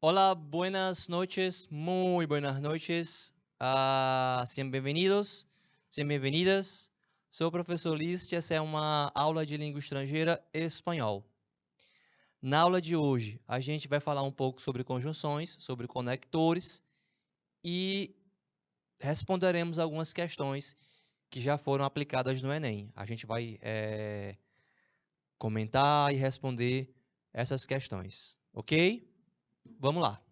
Hola, buenas noches, muy buenas noches. Sean bem-vindos, sean bem-vindas. Sou o professor Liz, essa é uma aula de língua estrangeira espanhol. Na aula de hoje, a gente vai falar um pouco sobre conjunções, sobre conectores e responderemos algumas questões que já foram aplicadas no Enem. A gente vai comentar e responder essas questões, ok? Vamos lá.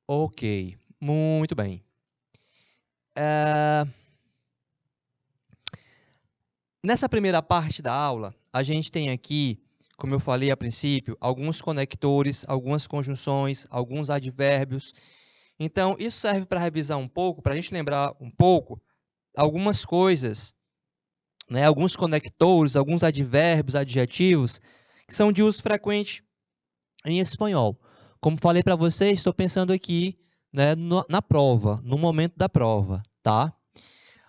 Ok, muito bem. Nessa primeira parte da aula, a gente tem aqui, como eu falei a princípio, alguns conectores, algumas conjunções, alguns advérbios. Então, isso serve para revisar um pouco, para a gente lembrar um pouco algumas coisas, né? Alguns conectores, alguns advérbios, adjetivos, que são de uso frequente em espanhol. Como falei para vocês, estou pensando aqui, né, na prova, no momento da prova, tá?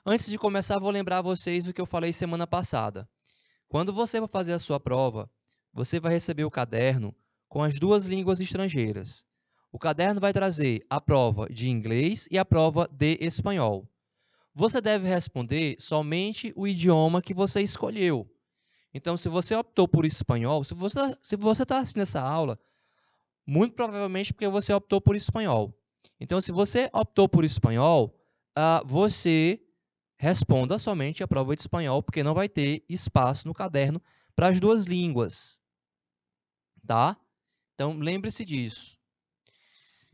Antes de começar, vou lembrar vocês o que eu falei semana passada. Quando você vai fazer a sua prova, você vai receber o caderno com as duas línguas estrangeiras. O caderno vai trazer a prova de inglês e a prova de espanhol. Você deve responder somente o idioma que você escolheu. Então, se você optou por espanhol, se você está assistindo essa aula, muito provavelmente porque você optou por espanhol. Então, se você optou por espanhol, você responda somente a prova de espanhol, porque não vai ter espaço no caderno para as duas línguas, tá? Então, lembre-se disso.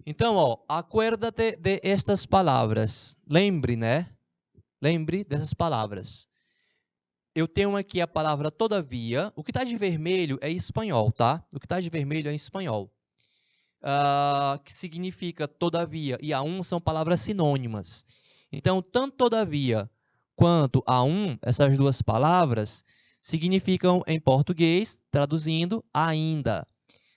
Então, acuérdate de estas palavras. Lembre, né? Lembre dessas palavras. Eu tenho aqui a palavra todavia. O que está de vermelho é espanhol, tá? O que está de vermelho é espanhol. Que significa todavia e a um são palavras sinônimas. Então, tanto todavia quanto a um, essas duas palavras, significam em português, traduzindo, ainda.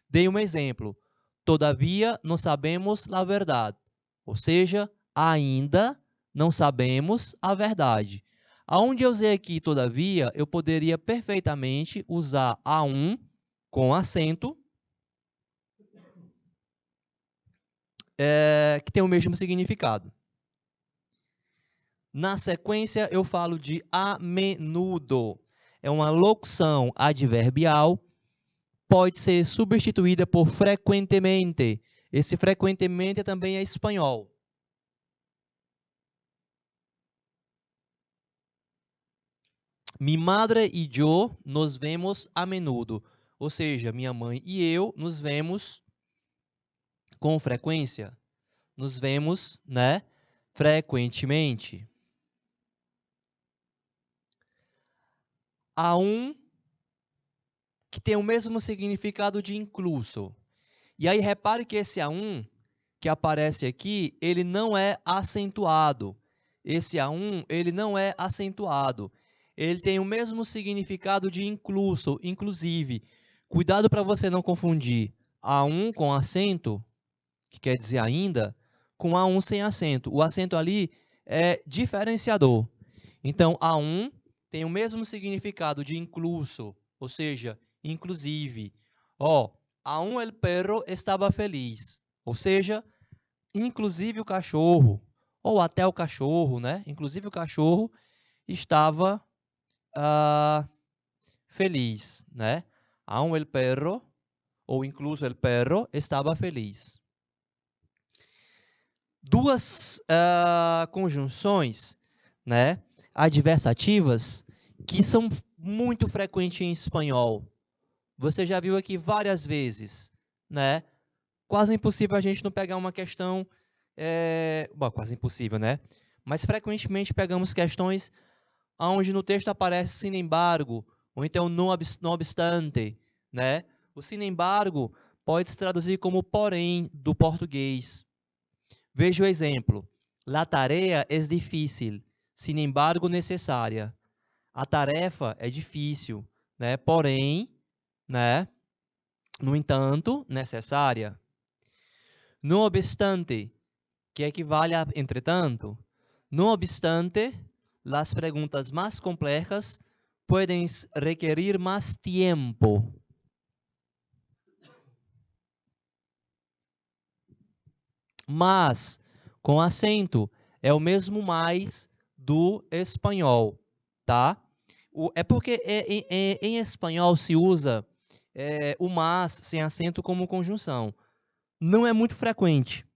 Dei um exemplo. Todavia não sabemos a verdade. Ou seja, ainda não sabemos a verdade. Aonde eu usei aqui todavia, eu poderia perfeitamente usar a um com acento, que tem o mesmo significado. Na sequência, eu falo de a menudo. É uma locução adverbial, pode ser substituída por frequentemente. Esse frequentemente também é espanhol. Mi madre e yo nos vemos a menudo. Ou seja, minha mãe e eu nos vemos com frequência. Nos vemos, né, frequentemente. Há um que tem o mesmo significado de incluso. E aí, repare que esse A1 que aparece aqui, ele não é acentuado. Esse A1, ele não é acentuado. Ele tem o mesmo significado de incluso, inclusive. Cuidado para você não confundir A1 com acento, que quer dizer ainda, com A1 sem acento. O acento ali é diferenciador. Então, A1 tem o mesmo significado de incluso, ou seja, inclusive. Aún el perro estava feliz. Ou seja, inclusive o cachorro, ou até o cachorro, né? Inclusive o cachorro estava feliz, né? Aún el perro, ou incluso el perro, estava feliz. Duas conjunções, né, adversativas que são muito frequentes em espanhol. Você já viu aqui várias vezes, né? Quase impossível a gente não pegar uma questão... Bom, quase impossível, né? Mas frequentemente pegamos questões onde no texto aparece sin embargo, ou então no obstante, né? O sin embargo pode se traduzir como porém do português. Veja o exemplo. La tarea es difícil, sin embargo necessária. A tarefa é difícil, né? Porém, né? No entanto, necessária. No obstante, que equivale a entretanto. No obstante, las preguntas más complejas pueden requerir más tiempo. Mas, com acento, é o mesmo mais do espanhol, tá? É porque em espanhol se usa o mas sem acento como conjunção. Não é muito frequente.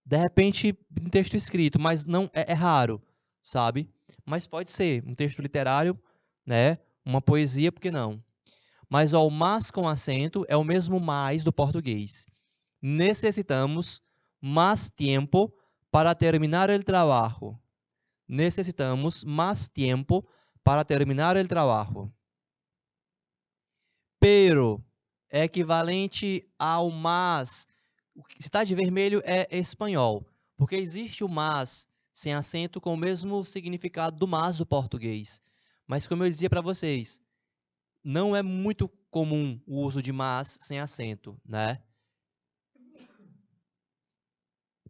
De repente, em texto escrito, mas não é raro, sabe? Mas pode ser um texto literário, né? Uma poesia, por que não? Mas ó, o mas com acento é o mesmo mais do português. Necesitamos mais tempo para terminar o trabalho. Necesitamos mais tempo para terminar o trabalho. Pero é equivalente ao mas. Se está de vermelho é espanhol, porque existe o mas sem acento com o mesmo significado do mas do português. Mas como eu dizia para vocês, não é muito comum o uso de mas sem acento, né?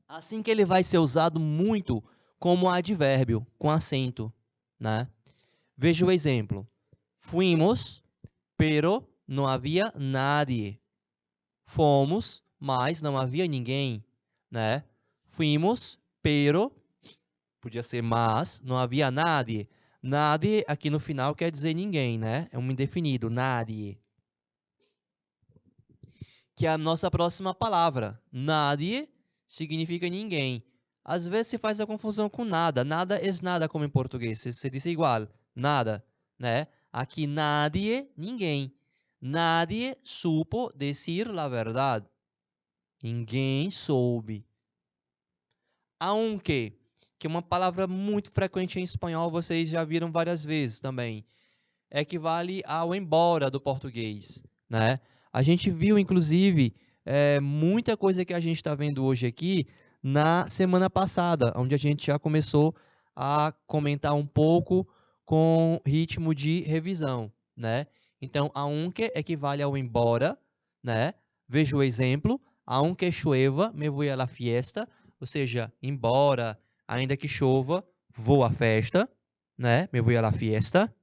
Assim que ele vai ser usado muito como advérbio, com acento, né? Veja o exemplo. Fuimos, pero não havia nadie. Fomos, mas não havia ninguém, né? Fuimos, pero, podia ser mas, não havia nadie. Nadie aqui no final quer dizer ninguém, né? É um indefinido, nadie. Que é a nossa próxima palavra. Nadie significa ninguém. Às vezes se faz a confusão com nada. Nada é nada como em português. Se diz igual, nada, né? Aqui nadie, ninguém. Nadie supo decir la verdad. Ninguém soube. Aunque, que é uma palavra muito frequente em espanhol, vocês já viram várias vezes também. Equivale ao embora do português, né? A gente viu, inclusive, muita coisa que a gente está vendo hoje aqui na semana passada, onde a gente já começou a comentar um pouco com ritmo de revisão, né? Então, aunque equivale ao embora, né? Veja o exemplo. Aunque chova, me voy a la fiesta. Ou seja, embora, ainda que chova, vou à festa, né? Me voy a la fiesta.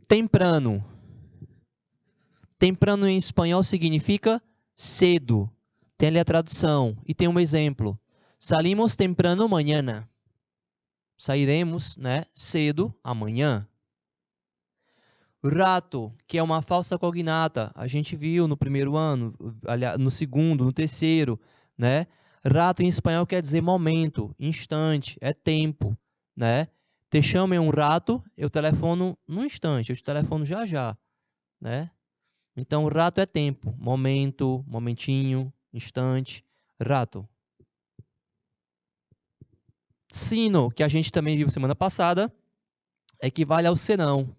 Temprano. Temprano em espanhol significa cedo. Tem ali a tradução. E tem um exemplo. Salimos temprano mañana. Sairemos, né, cedo amanhã. Rato, que é uma falsa cognata. A gente viu no primeiro ano, no segundo, no terceiro, né? Rato em espanhol quer dizer momento, instante, é tempo, né? Te chamo em um rato, eu telefono num instante, eu te telefono já já, né? Então, rato é tempo, momento, momentinho, instante, rato. Sino, que a gente também viu semana passada, equivale ao senão.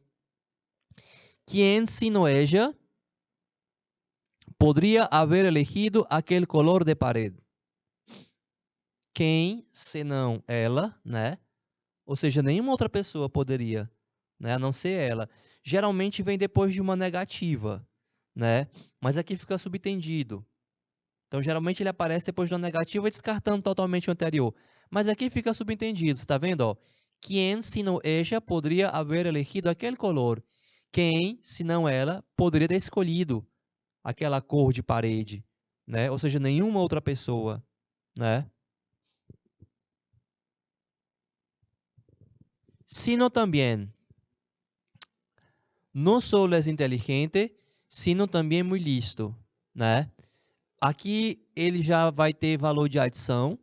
Quien sino ella podría haber elegido aquele color de parede. Quem, senão ela, né? Ou seja, nenhuma outra pessoa poderia, né? A não ser ela. Geralmente vem depois de uma negativa, né? Mas aqui fica subentendido. Então, geralmente ele aparece depois de uma negativa, descartando totalmente o anterior. Mas aqui fica subentendido, está vendo? Ó? Quem, se não ella, poderia haver elegido aquele color. Quem, se não ela, poderia ter escolhido aquela cor de parede, né? Ou seja, nenhuma outra pessoa, né? Sino também. Não só é inteligente, sino também muito listo, né? Aqui ele já vai ter valor de adição.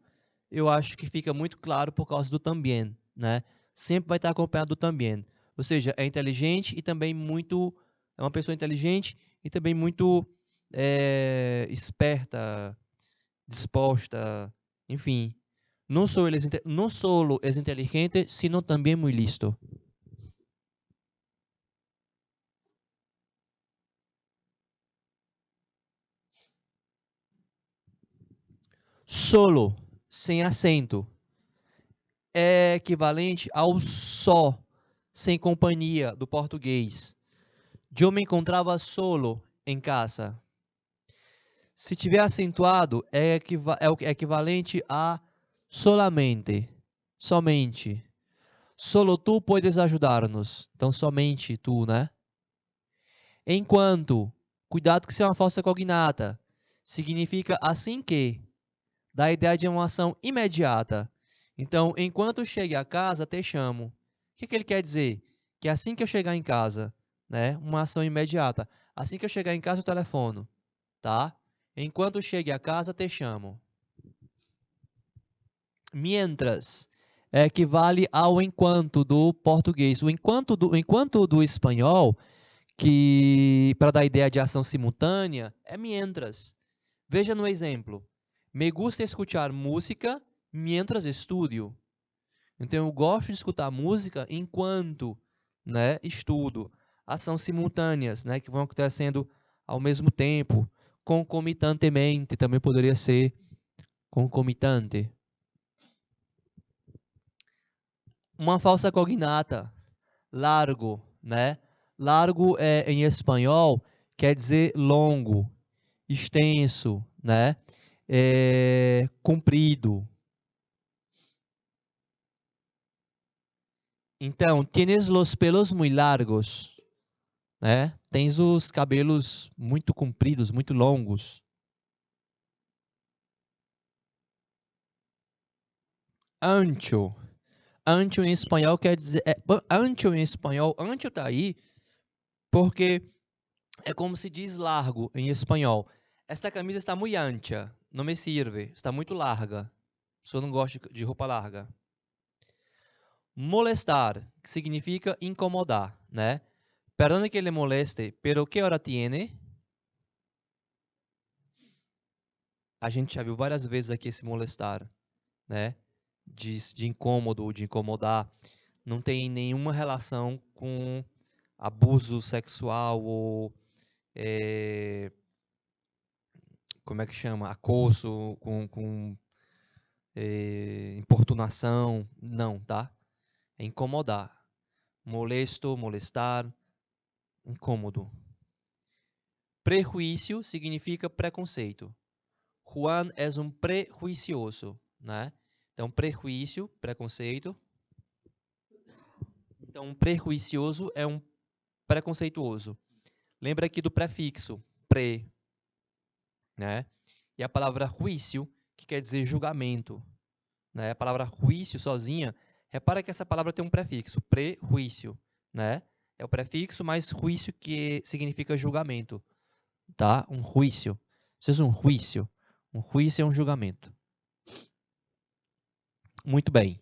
Eu acho que fica muito claro por causa do também, né? Sempre vai estar acompanhado do também. Ou seja, é inteligente e também muito... É uma pessoa inteligente e também muito esperta, disposta, enfim. Não solo é inteligente, sino também muito listo. Solo, sem acento, é equivalente ao só, sem companhia, do português. Eu me encontrava solo em casa. Se tiver acentuado, é equivalente a Solamente. Somente. Solo tu puedes ajudar-nos. Então, somente tu, né? Enquanto. Cuidado que isso é uma falsa cognata. Significa assim que. Dá a ideia de uma ação imediata. Então, enquanto chegue a casa, te chamo. O que ele quer dizer? Que assim que eu chegar em casa, né? Uma ação imediata. Assim que eu chegar em casa, eu telefono, tá? Enquanto chegue a casa, te chamo. Mientras equivale ao enquanto do português. O enquanto do espanhol, que para dar a ideia de ação simultânea, é mientras. Veja no exemplo. Me gusta escuchar música mientras estudio. Então, eu gosto de escutar música enquanto, né, estudo. Ações simultâneas, né, que vão acontecendo ao mesmo tempo. Concomitantemente, também poderia ser concomitante. Uma falsa cognata, largo, né? Largo em espanhol quer dizer longo, extenso, né? Comprido. Então, tienes los pelos muy largos, né? Tens os cabelos muito compridos, muito longos. Ancho. Ancho em espanhol quer dizer... ancho em espanhol, ancho tá aí porque é como se diz largo em espanhol. Esta camisa está muito ancha, não me sirve, está muito larga. Eu não gosto de roupa larga. Molestar, que significa incomodar, né? Perdone que le moleste, pero ¿qué hora tiene? A gente já viu várias vezes aqui esse molestar, né? De incômodo, de incomodar. Não tem nenhuma relação com abuso sexual ou como é que chama? Acoso, com importunação. Não, tá? É incomodar. Molesto, molestar, incômodo. Prejuízo significa preconceito. Juan é um prejuicioso, né? Então, prejuízo, preconceito. Então, um prejuicioso é um preconceituoso. Lembra aqui do prefixo, pre, né? E a palavra juízo, que quer dizer julgamento, né? A palavra juízo sozinha, repara que essa palavra tem um prefixo, prejuízo, né? É o prefixo mais juízo que significa julgamento, tá? Um juízo. Isso é um juízo. Um juízo é um julgamento. Muito bem.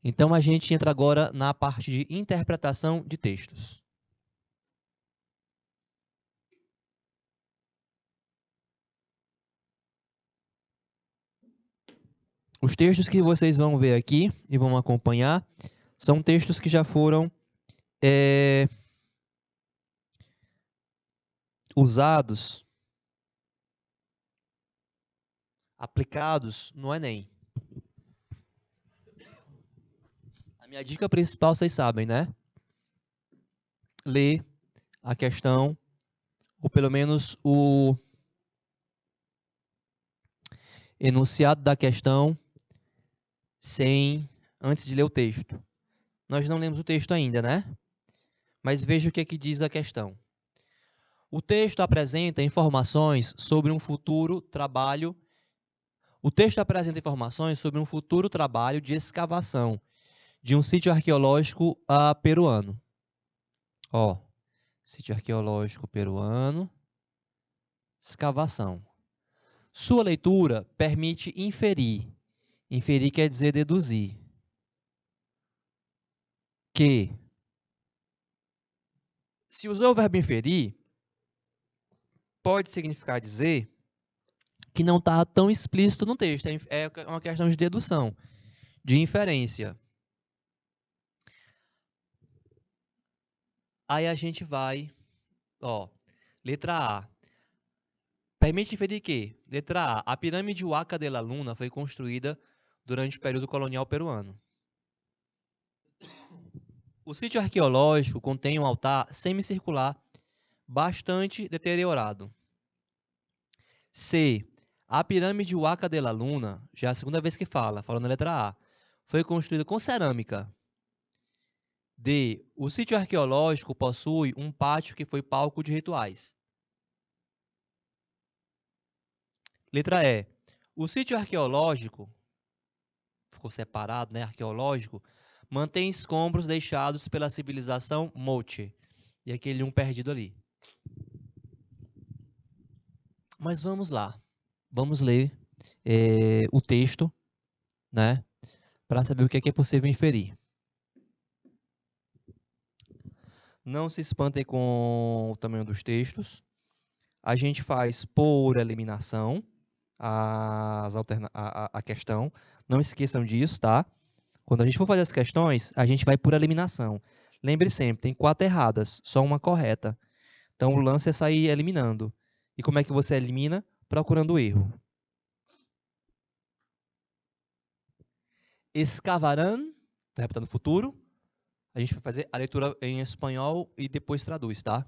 Então a gente entra agora na parte de interpretação de textos. Os textos que vocês vão ver aqui e vão acompanhar são textos que já foram usados, aplicados no Enem. A minha dica principal, vocês sabem, né? Ler a questão, ou pelo menos o enunciado da questão, antes de ler o texto. Nós não lemos o texto ainda, né? Mas veja o que é que diz a questão. O texto apresenta informações sobre um futuro trabalho. O texto apresenta informações sobre um futuro trabalho de escavação de um sítio arqueológico peruano. Ó, sítio arqueológico peruano, escavação. Sua leitura permite inferir. Inferir quer dizer deduzir. Que, se usou o verbo inferir, pode significar dizer que não está tão explícito no texto. É uma questão de dedução, de inferência. Aí a gente vai, ó, letra A. Permite inferir que, letra A, a pirâmide Huaca de la Luna foi construída durante o período colonial peruano. O sítio arqueológico contém um altar semicircular bastante deteriorado. C. A pirâmide Huaca de la Luna, já é a segunda vez que falando na letra A, foi construída com cerâmica. D. O sítio arqueológico possui um pátio que foi palco de rituais. Letra E. O sítio arqueológico, ficou separado, né? Arqueológico, mantém escombros deixados pela civilização Moche. E aquele um perdido ali. Mas vamos lá. Vamos ler o texto, né? Para saber o que é possível inferir. Não se espantem com o tamanho dos textos. A gente faz por eliminação a questão. Não esqueçam disso, tá? Quando a gente for fazer as questões, a gente vai por eliminação. Lembre sempre, tem 4 erradas, só uma correta. Então, o lance é sair eliminando. E como é que você elimina? Procurando o erro. Escavarán, vai repetindo no futuro. A gente vai fazer a leitura em espanhol e depois traduz, tá?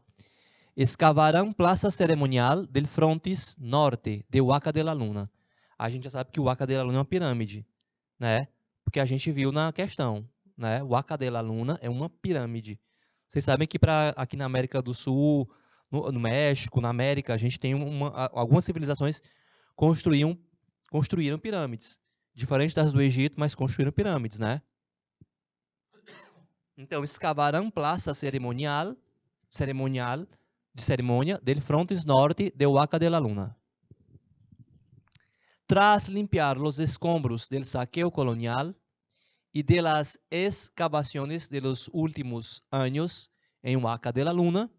Escavarán plaza cerimonial del frontis norte de Huaca de la Luna. A gente já sabe que o Huaca de la Luna é uma pirâmide, né? Porque a gente viu na questão, né? Huaca de la Luna é uma pirâmide. Vocês sabem que aqui na América do Sul, no México, na América, a gente tem algumas civilizações construíram pirâmides. Diferente das do Egito, mas construíram pirâmides, né? Então, escavarán plaza cerimonial de cerimônia del frontis norte de Huaca de la Luna. Tras limpiar los escombros del saqueo colonial y de las excavaciones de los últimos años en Huaca de la Luna,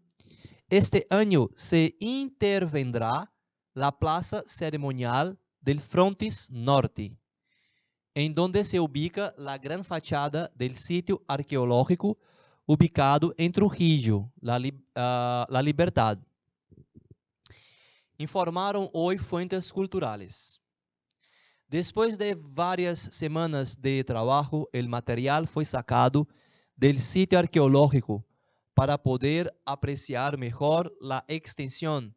este año se intervendrá la plaza ceremonial del frontis norte, en donde se ubica la gran fachada del sitio arqueológico ubicado en Trujillo, La Libertad. Informaron hoy fuentes culturales. Después de varias semanas de trabajo, el material fue sacado del sitio arqueológico para poder apreciar mejor la extensión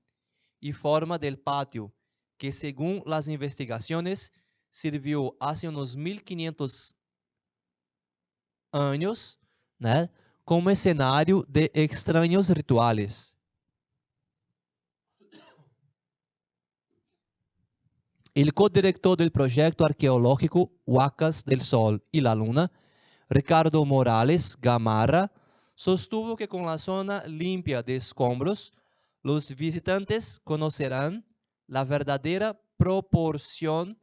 y forma del patio, que según las investigaciones sirvió hace unos 1500 años, né, como escenario de extraños rituales. El codirector del proyecto arqueológico Huacas del Sol y la Luna, Ricardo Morales Gamarra, sostuvo que con la zona limpia de escombros, los visitantes conocerán la verdadera proporción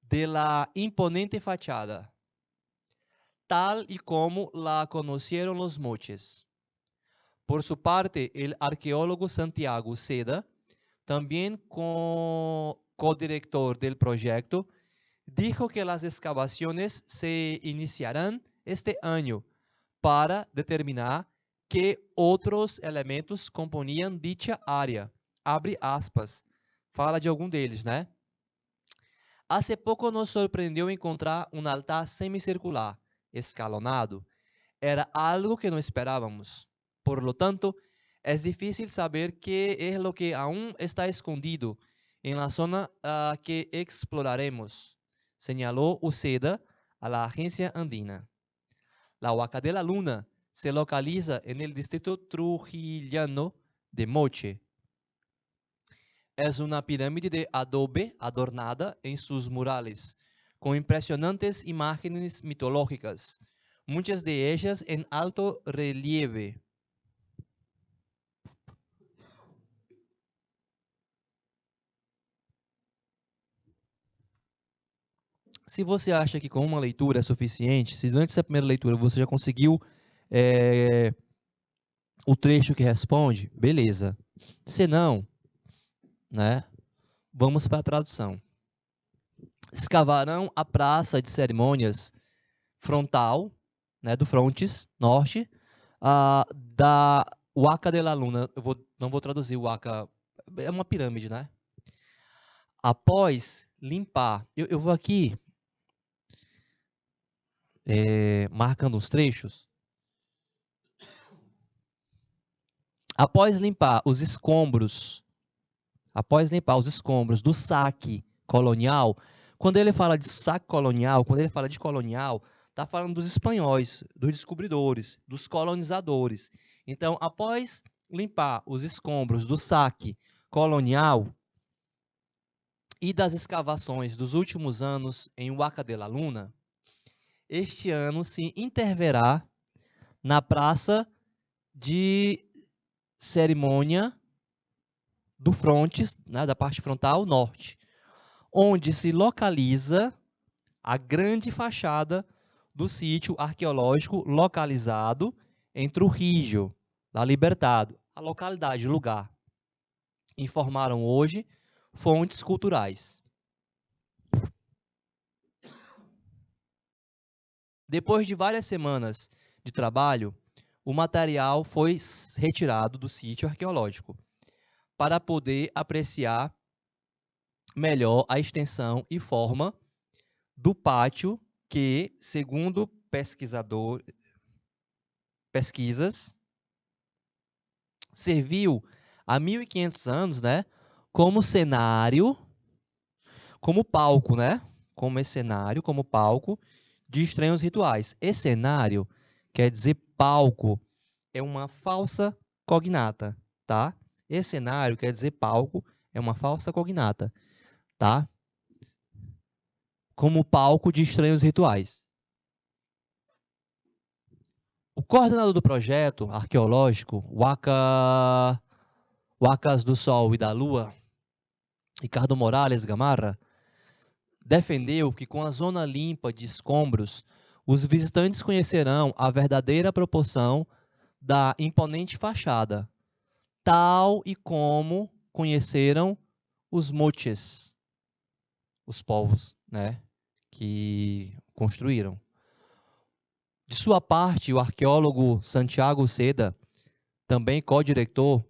de la imponente fachada, tal y como la conocieron los moches. Por su parte, el arqueólogo Santiago Seda, también codirector del proyecto, dijo que las excavaciones se iniciarán este año para determinar qué otros elementos componían dicha área. Abre aspas. Fala de algum deles, né? Hace poco nos sorprendió encontrar un altar semicircular, escalonado. Era algo que no esperábamos. Por lo tanto, es difícil saber qué es lo que aún está escondido en la zona que exploraremos, señaló Uceda a la agencia andina. La Huaca de la Luna se localiza en el distrito trujillano de Moche. Es una pirámide de adobe adornada en sus murales, con impresionantes imágenes mitológicas, muchas de ellas en alto relieve. Se você acha que com uma leitura é suficiente, se durante essa primeira leitura você já conseguiu o trecho que responde, beleza. Se não, né, vamos para a tradução. Escavarão a praça de cerimônias frontal, né, do frontis norte, da Huaca de la Luna. Não vou traduzir o Huaca, é uma pirâmide, né? Após limpar, eu vou aqui marcando os trechos. Após limpar os escombros do saque colonial, quando ele fala de saque colonial, quando ele fala de colonial, está falando dos espanhóis, dos descobridores, dos colonizadores. Então, após limpar os escombros do saque colonial e das escavações dos últimos anos em Huaca de la Luna, este ano se interverá na praça de cerimônia do frontis, né, da parte frontal norte, onde se localiza a grande fachada do sítio arqueológico localizado em Trujillo, La Libertad, a localidade, o lugar. Informaram hoje fontes culturais. Depois de várias semanas de trabalho, o material foi retirado do sítio arqueológico para poder apreciar melhor a extensão e forma do pátio que, segundo pesquisas, serviu há 1.500 anos, né, como cenário, como palco, né, como escenário, como palco de estranhos rituais. Escenário quer dizer palco, é uma falsa cognata, tá? Escenário quer dizer palco, é uma falsa cognata, tá? Como palco de estranhos rituais. O coordenador do projeto arqueológico, Huacas do Sol e da Lua, Ricardo Morales Gamarra, defendeu que com a zona limpa de escombros, os visitantes conhecerão a verdadeira proporção da imponente fachada, tal e como conheceram os moches, os povos, né, que construíram. De sua parte, o arqueólogo Santiago Seda, também co-diretor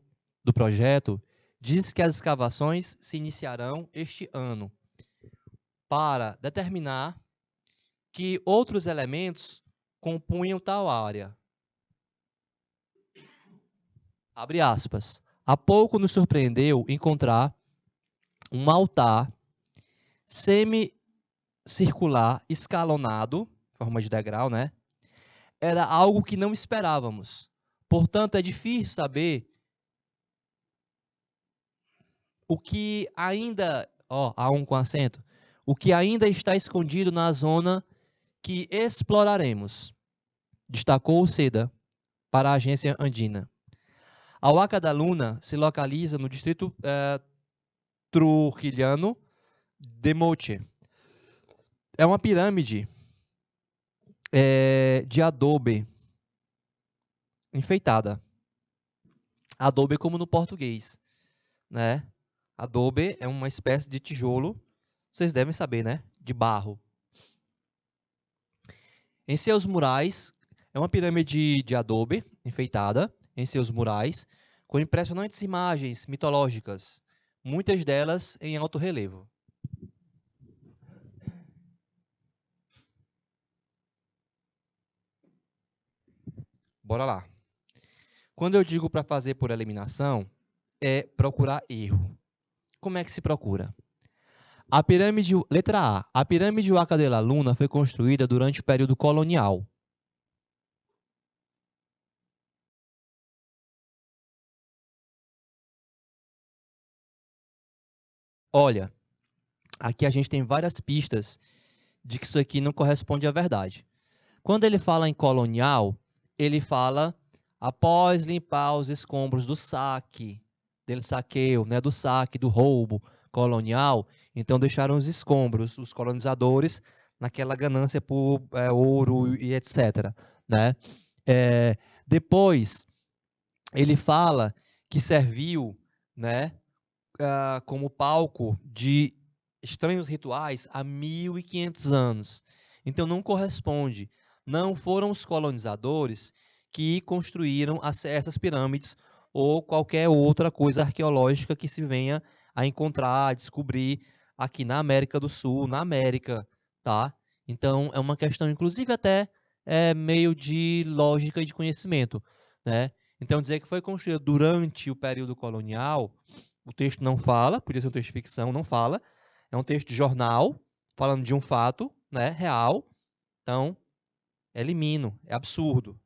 do projeto, diz que as escavações se iniciarão este ano para determinar que outros elementos compunham tal área. Abre aspas. Há pouco nos surpreendeu encontrar um altar semicircular escalonado, forma de degrau, né? Era algo que não esperávamos. Portanto, é difícil saber o que ainda, A1 com acento, o que ainda está escondido na zona que exploraremos, destacou o Seda para a agência andina. A Huaca da Luna se localiza no distrito trujillano de Moche. É uma pirâmide de adobe enfeitada. Adobe como no português, né? Adobe é uma espécie de tijolo, vocês devem saber, né? De barro. Em seus murais, é uma pirâmide de adobe enfeitada em seus murais, com impressionantes imagens mitológicas, muitas delas em alto relevo. Bora lá. Quando eu digo para fazer por eliminação, é procurar erro. Como é que se procura? A pirâmide, letra A. A pirâmide Huaca de la Luna foi construída durante o período colonial. Olha, aqui a gente tem várias pistas de que isso aqui não corresponde à verdade. Quando ele fala em colonial, ele fala após limpar os escombros do saque, do saqueio, né, do saque, do roubo colonial, então deixaram os escombros, os colonizadores, naquela ganância por ouro e etc. Né? Depois, ele fala que serviu, né, como palco de estranhos rituais há 1.500 anos. Então, não corresponde. Não foram os colonizadores que construíram essas pirâmides ou qualquer outra coisa arqueológica que se venha a encontrar, a descobrir aqui na América do Sul, na América, tá? Então, é uma questão, inclusive, até meio de lógica e de conhecimento, né? Então, dizer que foi construído durante o período colonial, o texto não fala, podia ser um texto de ficção, não fala, É um texto de jornal, falando de um fato, né, real. Então, elimino, é absurdo.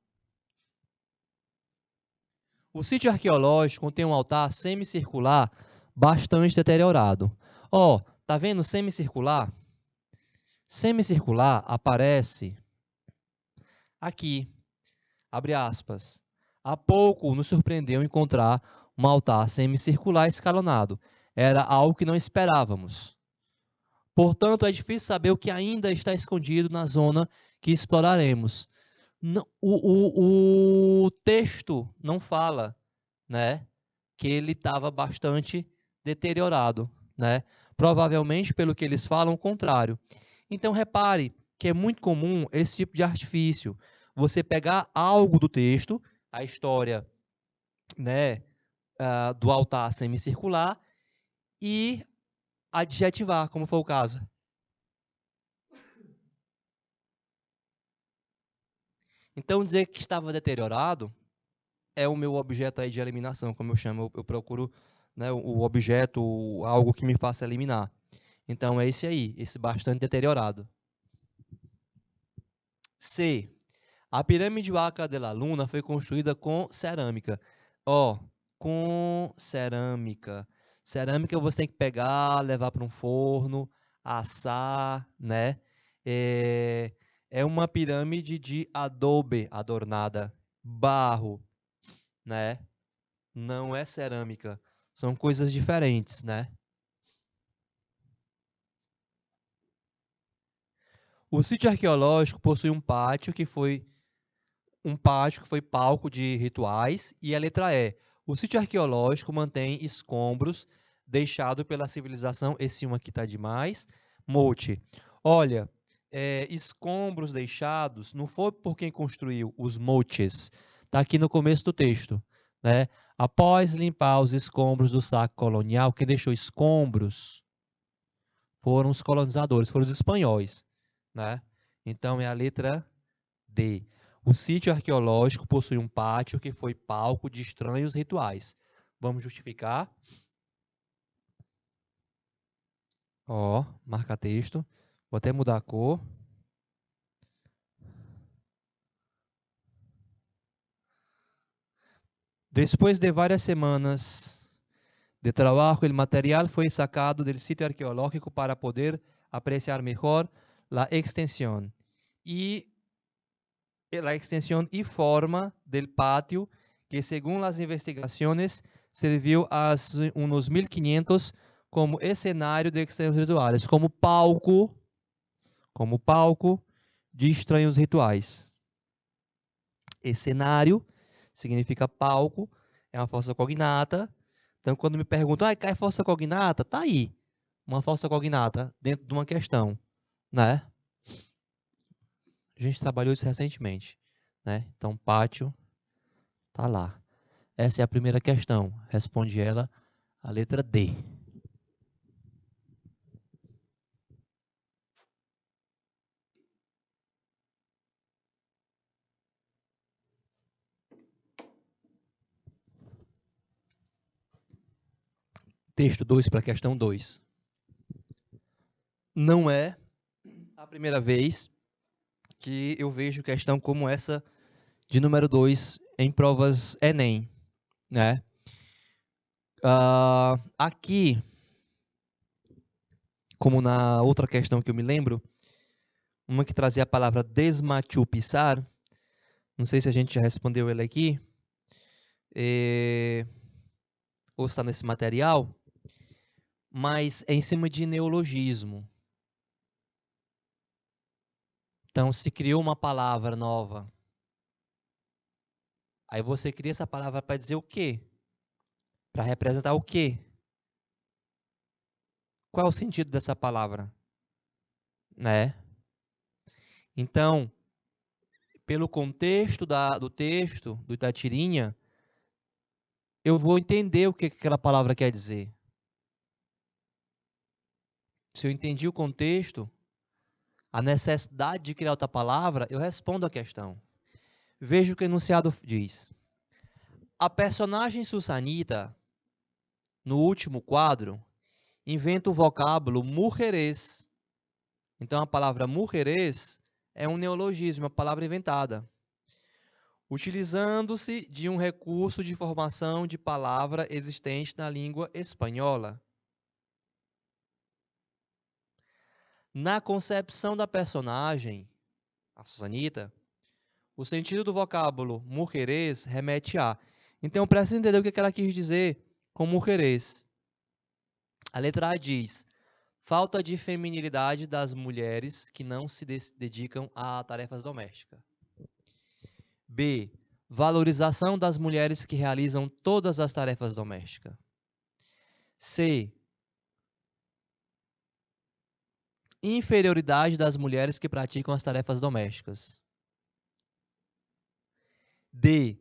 O sítio arqueológico contém um altar semicircular bastante deteriorado. Ó, tá vendo semicircular? Semicircular aparece aqui, abre aspas. Há pouco nos surpreendeu encontrar um altar semicircular escalonado. Era algo que não esperávamos. Portanto, é difícil saber o que ainda está escondido na zona que exploraremos. O texto não fala, né, que ele estava bastante deteriorado, né? Provavelmente, pelo que eles falam, o contrário. Então, repare que é muito comum esse tipo de artifício. Você pegar algo do texto, a história, né, do altar semicircular, e adjetivar, como foi o caso. Então, dizer que estava deteriorado é o meu objeto aí de eliminação, como eu chamo. Eu procuro, né, o objeto, algo que me faça eliminar. Então, é esse aí, esse bastante deteriorado. C. A pirâmide Huaca de la Luna foi construída com cerâmica. Ó, com cerâmica. Cerâmica você tem que pegar, levar para um forno, assar, né? É uma pirâmide de adobe adornada, barro, né? Não é cerâmica. São coisas diferentes, né? O sítio arqueológico possui um pátio que foi palco de rituais, e a letra E. O sítio arqueológico mantém escombros deixados pela civilização. Esse um aqui está demais. Mote. Olha, escombros deixados não foi por quem construiu os motes. Está aqui no começo do texto. Né? Após limpar os escombros do saco colonial, quem deixou escombros foram os colonizadores, foram os espanhóis. Né? Então é a letra D. O sítio arqueológico possui um pátio que foi palco de estranhos rituais. Vamos justificar. Ó, marca texto. Vou até mudar a cor. Depois de várias semanas de trabalho, o material foi sacado do sítio arqueológico para poder apreciar melhor a extensão e forma do pátio, que, segundo as investigações, serviu há uns 1500 como escenário de estranhos rituais, como palco de estranhos rituais. Escenário significa palco, é uma força cognata. Então, quando me perguntam, cai força cognata? Tá aí, uma força cognata dentro de uma questão, né? A gente trabalhou isso recentemente, né? Então, pátio tá lá. Essa é a primeira questão. Responde ela a letra D. Texto 2 para a questão 2. Não é a primeira vez que eu vejo questão como essa de número 2 em provas Enem, né? Aqui, como na outra questão que eu me lembro, uma que trazia a palavra desmachupizar, não sei se a gente já respondeu ele aqui, ou está nesse material, mas é em cima de neologismo. Então, se criou uma palavra nova. Aí você cria essa palavra para dizer o quê? Para representar o quê? Qual é o sentido dessa palavra? Né? Então, pelo contexto do texto, do Itatirinha, eu vou entender o que aquela palavra quer dizer. Se eu entendi o contexto, a necessidade de criar outra palavra, eu respondo a questão. Veja o que o enunciado diz. A personagem Susanita, no último quadro, inventa o vocábulo mujeres. Então, a palavra mujeres é um neologismo, uma palavra inventada, utilizando-se de um recurso de formação de palavra existente na língua espanhola. Na concepção da personagem, a Susanita, o sentido do vocábulo mujeres remete a. Então, precisa entender o que ela quis dizer com mujeres. A letra A diz: falta de feminilidade das mulheres que não se dedicam a tarefas domésticas. B. Valorização das mulheres que realizam todas as tarefas domésticas. C. Inferioridade das mulheres que praticam as tarefas domésticas. D.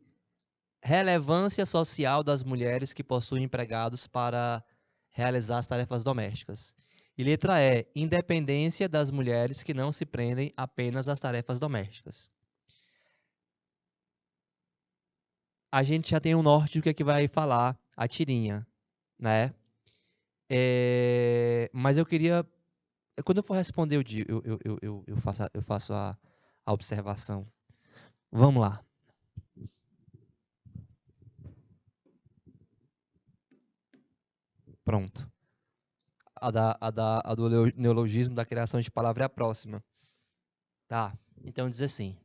Relevância social das mulheres que possuem empregados para realizar as tarefas domésticas. E letra E. Independência das mulheres que não se prendem apenas às tarefas domésticas. A gente já tem um norte do que vai falar a tirinha, né? Mas eu queria... Quando eu for responder, eu faço a observação. Vamos lá. Pronto. A do neologismo da criação de palavra é a próxima. Tá, então diz assim.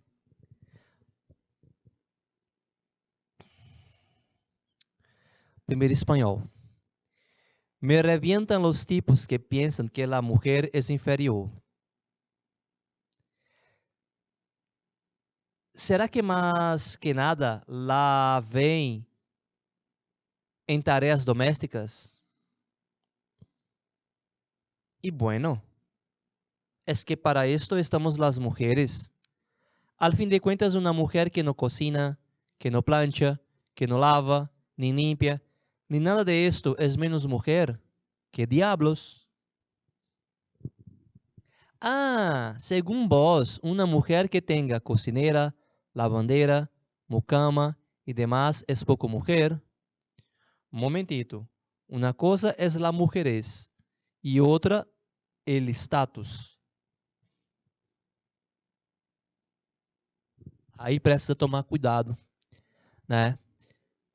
Primeiro espanhol. Me revientan los tipos que piensan que la mujer es inferior. ¿Será que más que nada la ven en tareas domésticas? Y bueno, es que para esto estamos las mujeres. Al fin de cuentas, una mujer que no cocina, que no plancha, que no lava, ni limpia, ni nada de esto es menos mujer. ¿Qué diablos? Ah, según vos, una mujer que tenga cocinera, lavandera, mucama y demás es poco mujer. Un momentito. Una cosa es la mujeres y otra el status. Aí precisa tomar cuidado, né,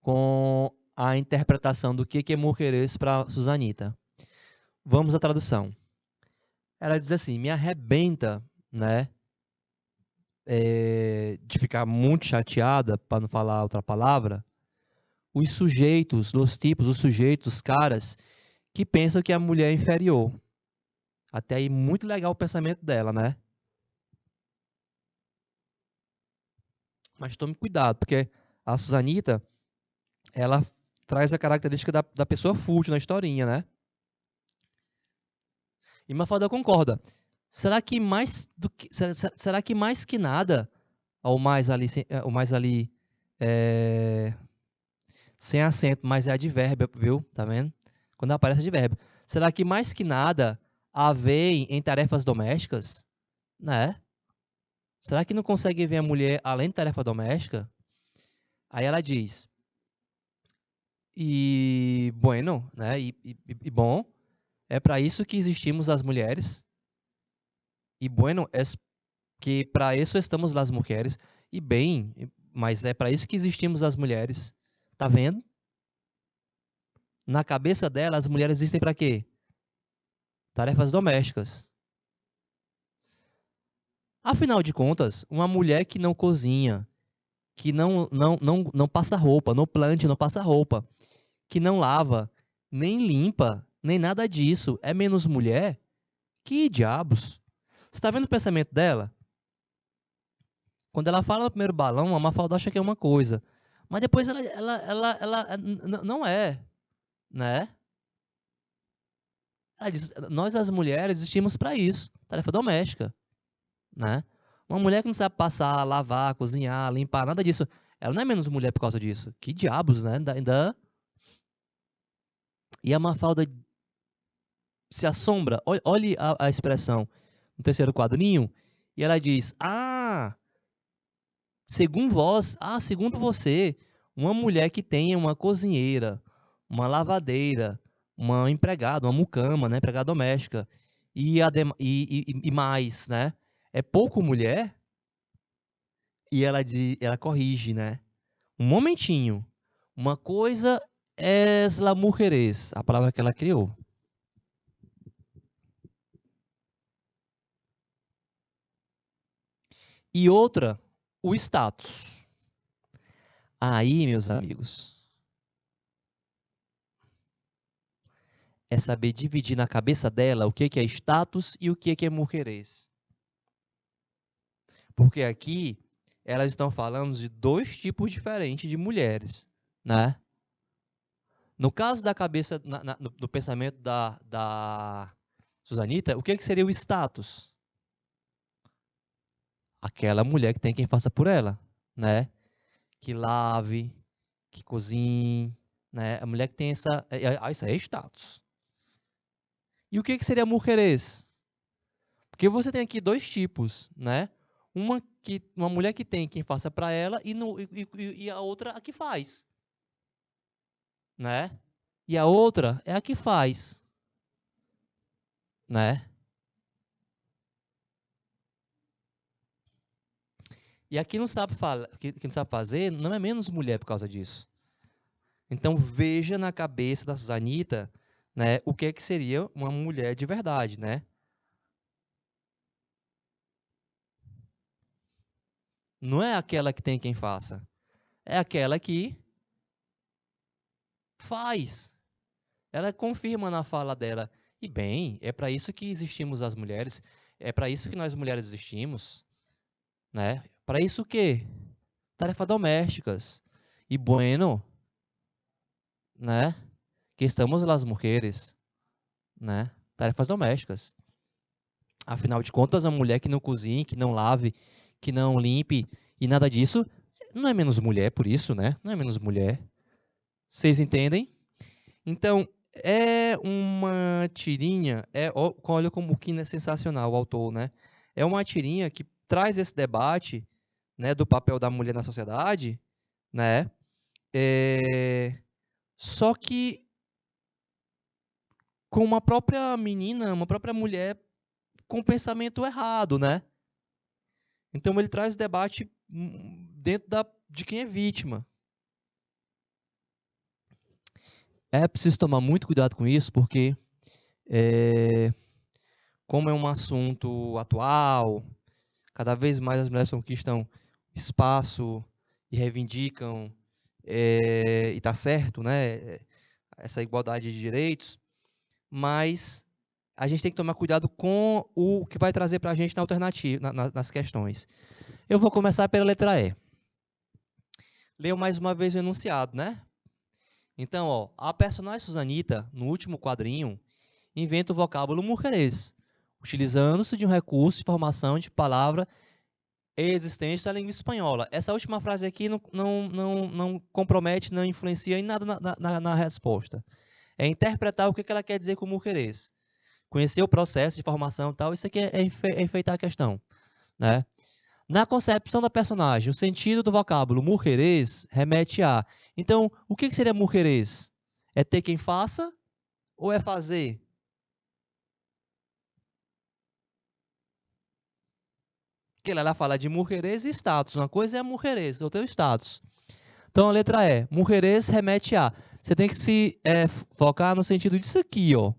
com a interpretação do que é mujeres para Susanita. Vamos à tradução. Ela diz assim: me arrebenta, né, de ficar muito chateada, para não falar outra palavra, os sujeitos, os tipos, os sujeitos, os caras que pensam que a mulher é inferior. Até aí, muito legal o pensamento dela, né? Mas tome cuidado, porque a Susanita, ela traz a característica da pessoa fútil na historinha, né? E Mafalda concorda. Será que mais que nada, ou mais ali sem acento, mas é advérbio, viu? Tá vendo? Quando aparece advérbio. Será que mais que nada haver em tarefas domésticas, né? Será que não consegue ver a mulher além de tarefa doméstica? Aí ela diz: e bueno, né? E bom, é para isso que existimos as mulheres. E bueno, é que para isso estamos as mulheres. E bem, mas é para isso que existimos as mulheres. Tá vendo? Na cabeça dela, as mulheres existem para quê? Tarefas domésticas. Afinal de contas, uma mulher que não cozinha, que não passa roupa, não plante, não passa roupa, que não lava, nem limpa, nem nada disso, é menos mulher? Que diabos? Você está vendo o pensamento dela? Quando ela fala no primeiro balão, a Mafalda acha que é uma coisa, mas depois ela não é, né? Ela diz: nós as mulheres existimos para isso, tarefa doméstica, né? Uma mulher que não sabe passar, lavar, cozinhar, limpar, nada disso, ela não é menos mulher por causa disso. Que diabos, né? Ainda... E a Mafalda se assombra. Olhe a expressão no terceiro quadrinho, e ela diz: segundo você, uma mulher que tenha uma cozinheira, uma lavadeira, uma empregada, uma mucama, né, empregada doméstica. E mais, né? É pouco mulher e ela corrige, né? Um momentinho. Uma coisa é la mujeres, a palavra que ela criou. E outra, o status. Aí, meus amigos, é saber dividir na cabeça dela o que é status e o que é mujeres. Porque aqui elas estão falando de dois tipos diferentes de mulheres, né? No caso da cabeça, no pensamento da Susanita, o que seria o status? Aquela mulher que tem quem faça por ela, né? Que lave, que cozinhe, né? A mulher que tem essa... Isso aí é status. E o que seria mujeres? Porque você tem aqui dois tipos, né? Uma mulher que tem quem faça para ela e a outra a que faz, né? E a outra é a que faz, né? E a que não sabe que não sabe fazer não é menos mulher por causa disso. Então veja na cabeça da Susanita, né, o que seria uma mulher de verdade, né? Não é aquela que tem quem faça, é aquela que faz. Ela confirma na fala dela. E bem, é para isso que existimos as mulheres, é para isso que nós mulheres existimos, né? Para isso o quê? Tarefas domésticas. E bueno, né? Que estamos las mujeres, né? Tarefas domésticas. Afinal de contas, a mulher que não cozinhe, que não lave, que não limpe e nada disso, não é menos mulher por isso, né? Não é menos mulher. Vocês entendem? Então, é uma tirinha, olha como o Quino é sensacional, o autor, né? É uma tirinha que traz esse debate, né, do papel da mulher na sociedade, né? Só que com uma própria menina, uma própria mulher com pensamento errado, né? Então ele traz debate dentro de quem é vítima. É preciso tomar muito cuidado com isso, porque como é um assunto atual, cada vez mais as mulheres conquistam espaço e reivindicam, e está certo, né, essa igualdade de direitos, mas a gente tem que tomar cuidado com o que vai trazer para a gente na alternativa, nas questões. Eu vou começar pela letra E. Leio mais uma vez o enunciado, né? Então, ó, a personagem Susanita, no último quadrinho, inventa o vocábulo mujeres, utilizando-se de um recurso de formação de palavra existente da língua espanhola. Essa última frase aqui não compromete, não influencia em nada na resposta. É interpretar o que ela quer dizer com mujeres. Conhecer o processo de formação e tal, isso aqui é enfeitar a questão, né? Na concepção da personagem, o sentido do vocábulo mujeres remete a... Então, o que seria mujeres? É ter quem faça ou é fazer? Porque ela fala de mujeres e status. Uma coisa é mujeres, outra é o status. Então, a letra E. Mujeres remete a... Você tem que se focar no sentido disso aqui, ó.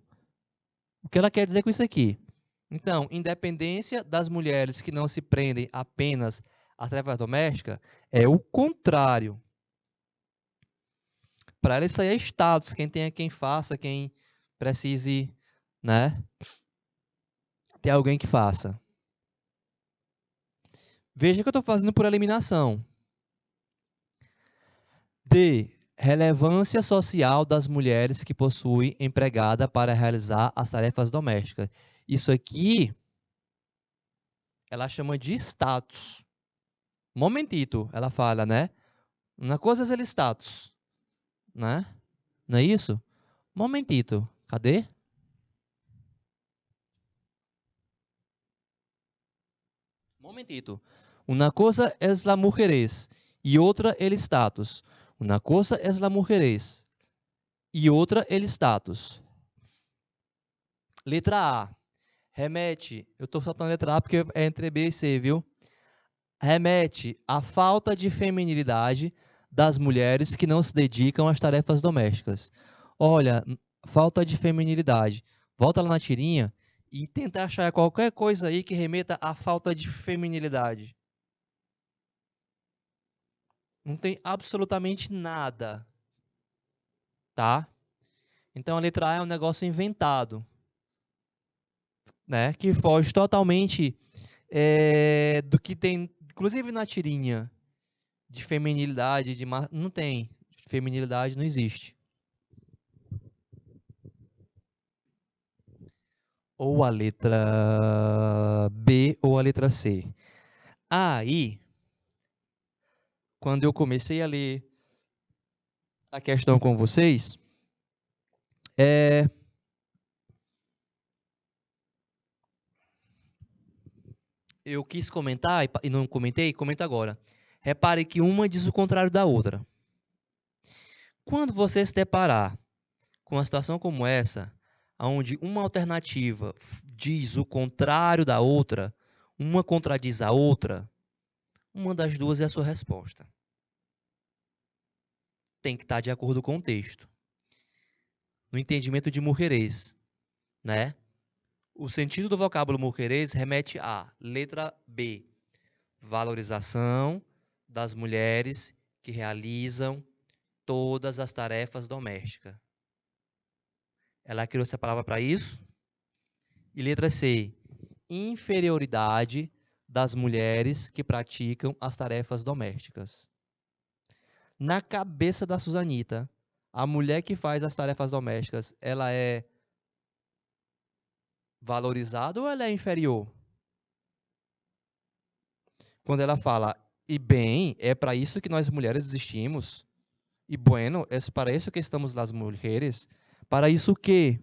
O que ela quer dizer com isso aqui? Então, independência das mulheres que não se prendem apenas às tarefas domésticas é o contrário. Para ela isso aí é status, quem tenha quem faça, quem precise, né, ter alguém que faça. Veja que eu estou fazendo por eliminação. D. Relevância social das mulheres que possuem empregada para realizar as tarefas domésticas. Isso aqui, ela chama de status. Momentito, ela fala, né? Uma coisa é o status, né? Não é isso? Momentito, cadê? Momentito. Una cosa es la mujeres e outra el status. Una cosa es la mujeres e outra el status. Letra A. Remete, eu estou soltando a letra A porque é entre B e C, viu? Remete à falta de feminilidade das mulheres que não se dedicam às tarefas domésticas. Olha, falta de feminilidade. Volta lá na tirinha e tenta achar qualquer coisa aí que remeta à falta de feminilidade. Não tem absolutamente nada, tá? Então a letra A é um negócio inventado, né? Que foge totalmente do que tem, inclusive na tirinha, de feminilidade, não tem. Feminilidade não existe. Ou a letra B ou a letra C. Aí, quando eu comecei a ler a questão com vocês, eu quis comentar e não comentei, comento agora. Repare que uma diz o contrário da outra. Quando você se deparar com uma situação como essa, onde uma alternativa diz o contrário da outra, uma contradiz a outra, uma das duas é a sua resposta. Tem que estar de acordo com o texto. No entendimento de Mujerês, né? O sentido do vocábulo mujerês remete a letra B, valorização das mulheres que realizam todas as tarefas domésticas. Ela criou essa palavra para isso. E letra C, inferioridade das mulheres que praticam as tarefas domésticas. Na cabeça da Susanita, a mulher que faz as tarefas domésticas, ela é valorizada ou ela é inferior? Quando ela fala, e bem, é para isso que nós mulheres existimos, e bueno, é para isso que estamos las mulheres, para isso o quê?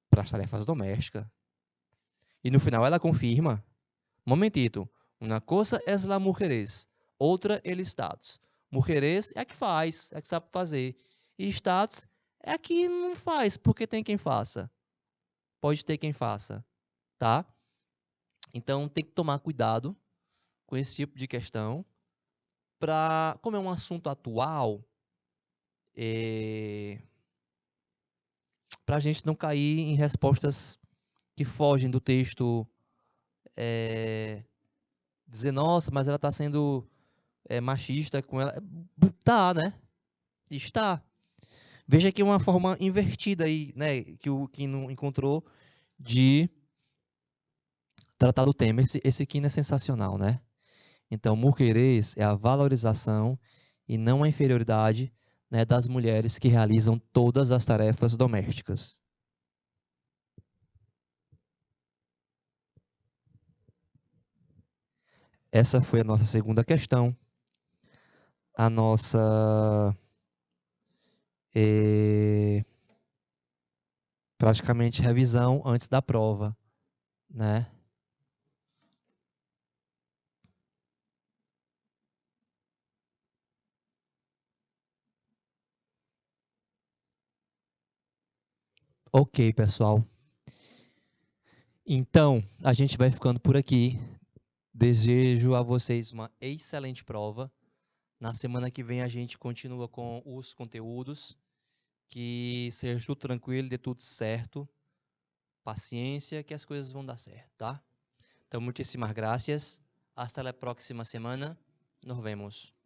Para as tarefas domésticas. E no final ela confirma, momentito, uma coisa é las mujeres, outra el status. Mujeres é a que faz, é a que sabe fazer. E status é a que não faz, porque tem quem faça. Pode ter quem faça, tá? Então tem que tomar cuidado com esse tipo de questão. Como é um assunto atual, para a gente não cair em respostas que fogem do texto, dizer, nossa, mas ela está sendo machista com ela. Tá, né? Está. Veja aqui uma forma invertida aí, né, que o Quino encontrou de tratar do tema. Esse Quino é sensacional, né? Então, mujeres é a valorização e não a inferioridade, né, das mulheres que realizam todas as tarefas domésticas. Essa foi a nossa segunda questão. A nossa praticamente revisão antes da prova, né? Ok, pessoal. Então, a gente vai ficando por aqui. Desejo a vocês uma excelente prova. Na semana que vem a gente continua com os conteúdos. Que seja tudo tranquilo, dê tudo certo. Paciência, que as coisas vão dar certo, tá? Então, muitíssimas graças. Hasta la próxima semana. Nos vemos.